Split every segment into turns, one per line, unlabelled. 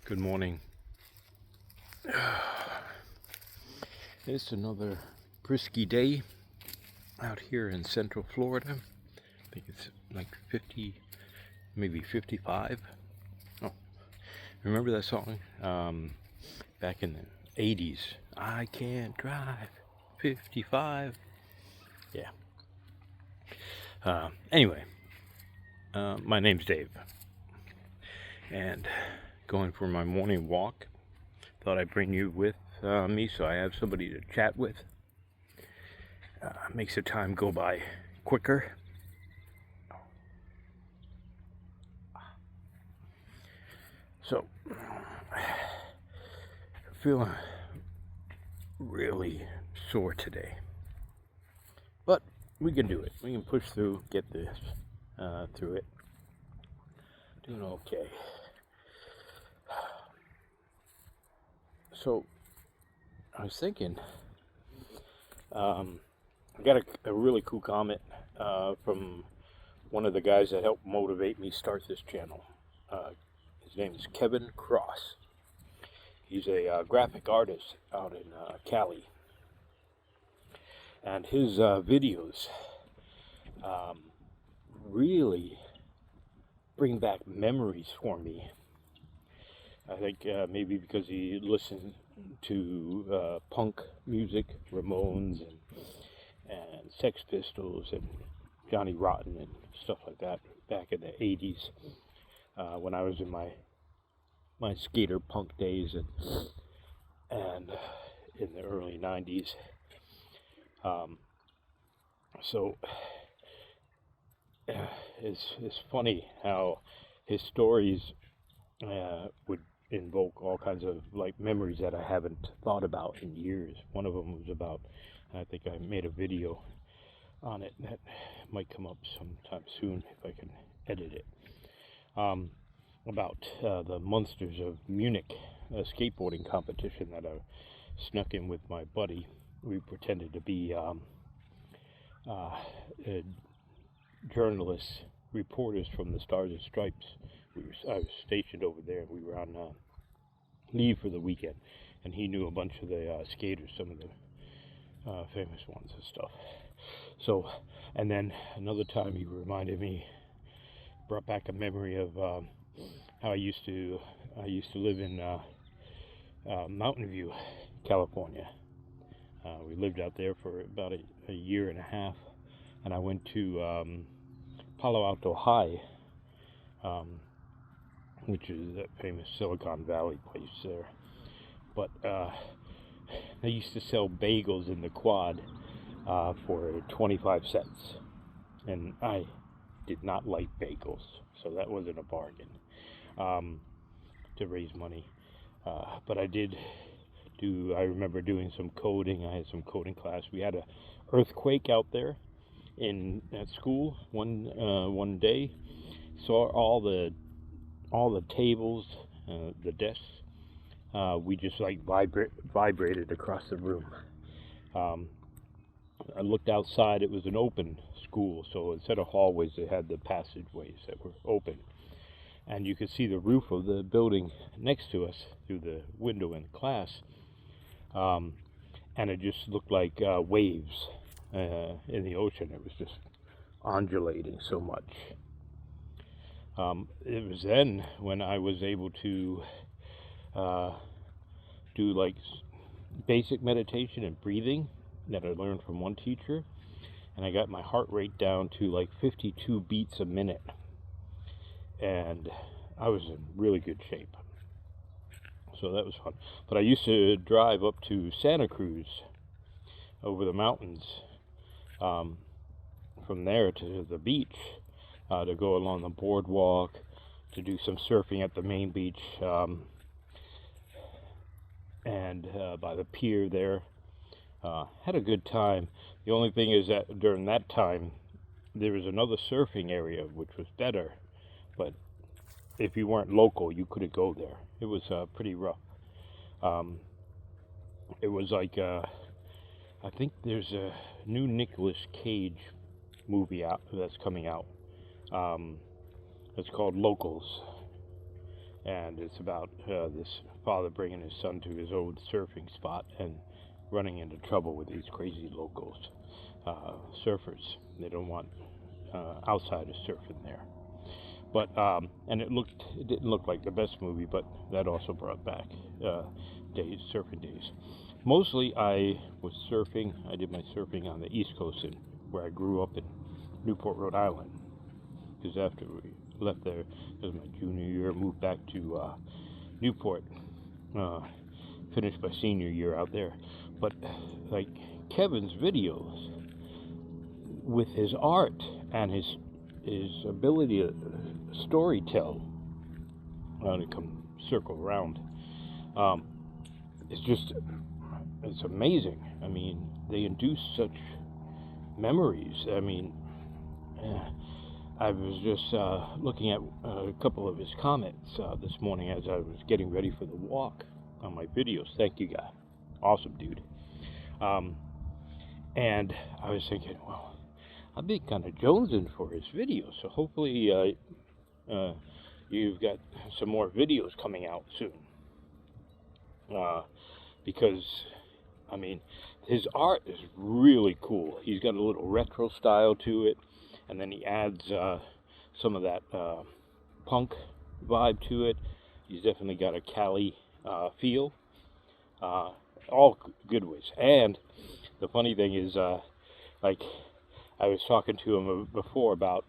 Good morning. It's another brisky day out here in Central Florida. I think it's like 50, maybe 55. Oh, remember that song? Back in the 80s. I can't drive 55. Yeah. Anyway, my name's Dave. And going for my morning walk. Thought I'd bring you with me so I have somebody to chat with. Makes the time go by quicker. So, I'm feeling really sore today. But we can do it. We can push through, get this through it. Doing okay. So, I was thinking, I got a really cool comment from one of the guys that helped motivate me start this channel. His name is Kevin Cross. He's a graphic artist out in Cali. And his videos really bring back memories for me. I think maybe because he listened to punk music, Ramones and Sex Pistols and Johnny Rotten and stuff like that back in the 80s when I was in my skater punk days and in the early 90s. So it's funny how his stories would invoke all kinds of like memories that I haven't thought about in years. One of them was about, I think I made a video on it that might come up sometime soon if I can edit it, about the Monsters of Munich, a skateboarding competition that I snuck in with my buddy. We pretended to be journalists, reporters from the Stars and Stripes. I was stationed over there. We were on leave for the weekend, and he knew a bunch of the skaters, some of the famous ones and stuff. So, and then another time he reminded me, brought back a memory of how I used to live in Mountain View, California. We lived out there for about a year and a half, and I went to Palo Alto High, which is that famous Silicon Valley place there. But they used to sell bagels in the quad for 25 cents. And I did not like bagels, so that wasn't a bargain to raise money. But I remember doing some coding. I had some coding class. We had an earthquake out there at school one day. Saw all the tables, the desks, we just like vibrated across the room. I looked outside. It was an open school, so instead of hallways, they had the passageways that were open, and you could see the roof of the building next to us through the window in the class, and it just looked like waves in the ocean. It was just undulating so much. It was then when I was able to do like basic meditation and breathing that I learned from one teacher, and I got my heart rate down to like 52 beats a minute, and I was in really good shape. So that was fun. But I used to drive up to Santa Cruz over the mountains, from there to the beach, to go along the boardwalk, to do some surfing at the main beach, and by the pier there. Had a good time. The only thing is that during that time, there was another surfing area which was better, but if you weren't local, you couldn't go there. It was pretty rough. It was like, I think there's a new Nicolas Cage movie out that's coming out. It's called Locals, and it's about this father bringing his son to his old surfing spot and running into trouble with these crazy locals, surfers. They don't want outsiders surfing there. But and it didn't look like the best movie, but that also brought back surfing days. Mostly I was surfing. I did my surfing on the East Coast, where I grew up in Newport, Rhode Island. Because after we left there, it was my junior year, moved back to Newport, finished my senior year out there. But like Kevin's videos, with his art and his ability to story tell, to come circle around, it's amazing. I mean, they induce such memories. I mean, I was just looking at a couple of his comments this morning as I was getting ready for the walk on my videos. Thank you, guy. Awesome, dude. And I was thinking, well, I've been kind of jonesing for his videos, so hopefully you've got some more videos coming out soon. Because, I mean, his art is really cool. He's got a little retro style to it, and then he adds some of that punk vibe to it. He's definitely got a Cali feel. All good ways. And the funny thing is, like, I was talking to him before about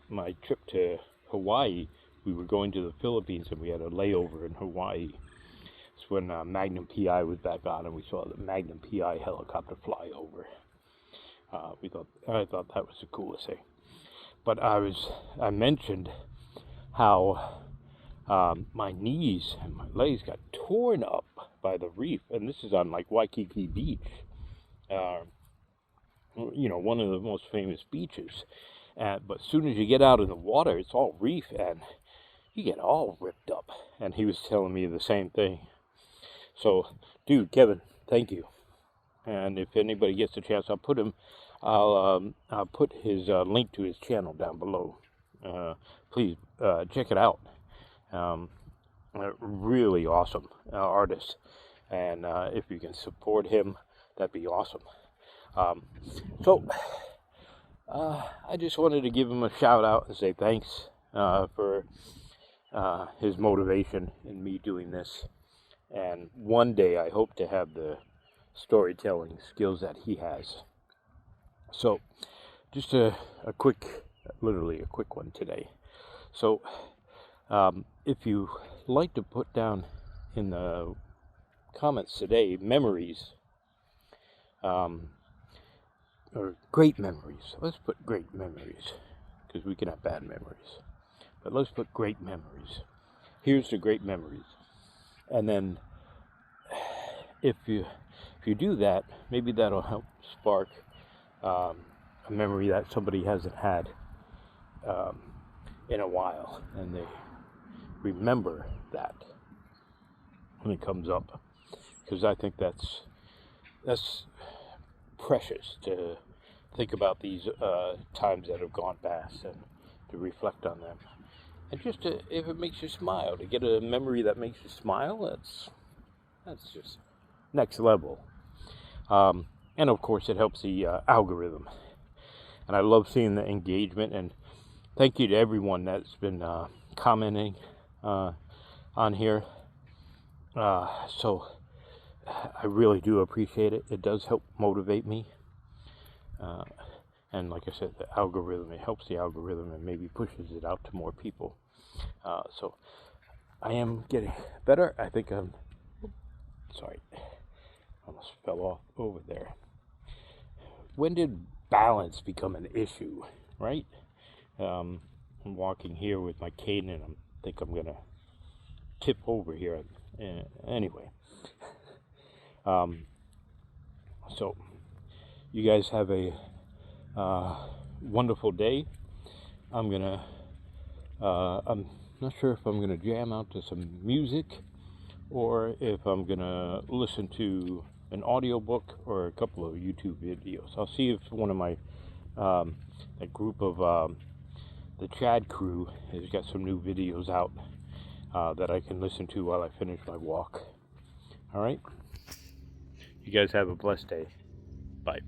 my trip to Hawaii. We were going to the Philippines, and we had a layover in Hawaii. It's when Magnum PI was back on, and we saw the Magnum PI helicopter fly over. I thought that was the coolest thing. But I mentioned how my knees and my legs got torn up by the reef, and this is on like Waikiki Beach. One of the most famous beaches. But as soon as you get out in the water, it's all reef, and you get all ripped up. And he was telling me the same thing. So, dude, Kevin, thank you. And if anybody gets a chance, I'll put his link to his channel down below. Please check it out. Really awesome artist, and if you can support him, that'd be awesome. So I just wanted to give him a shout out and say thanks for his motivation in me doing this. And one day I hope to have the storytelling skills that he has. So just literally a quick one today. So if you like to put down in the comments today memories, or great memories. Let's put great memories, because we can have bad memories. But let's put great memories. Here's the great memories. And then if you do that, maybe that'll help spark a memory that somebody hasn't had in a while, and they remember that when it comes up. Because I think that's precious, to think about these times that have gone past and to reflect on them. And just if it makes you smile, to get a memory that makes you smile, that's just next level. And of course, it helps the algorithm. And I love seeing the engagement. And thank you to everyone that's been commenting on here. So I really do appreciate it. It does help motivate me. And like I said, the algorithm, it helps the algorithm and maybe pushes it out to more people. So I am getting better. I think sorry, almost fell off over there. When did balance become an issue, right? I'm walking here with my cane, and I think I'm gonna tip over here. Anyway, so you guys have a wonderful day. I'm not sure if I'm gonna jam out to some music, or if I'm gonna listen to an audiobook or a couple of YouTube videos. I'll see if one of my a group of the Chad crew has got some new videos out that I can listen to while I finish my walk. All right? You guys have a blessed day. Bye.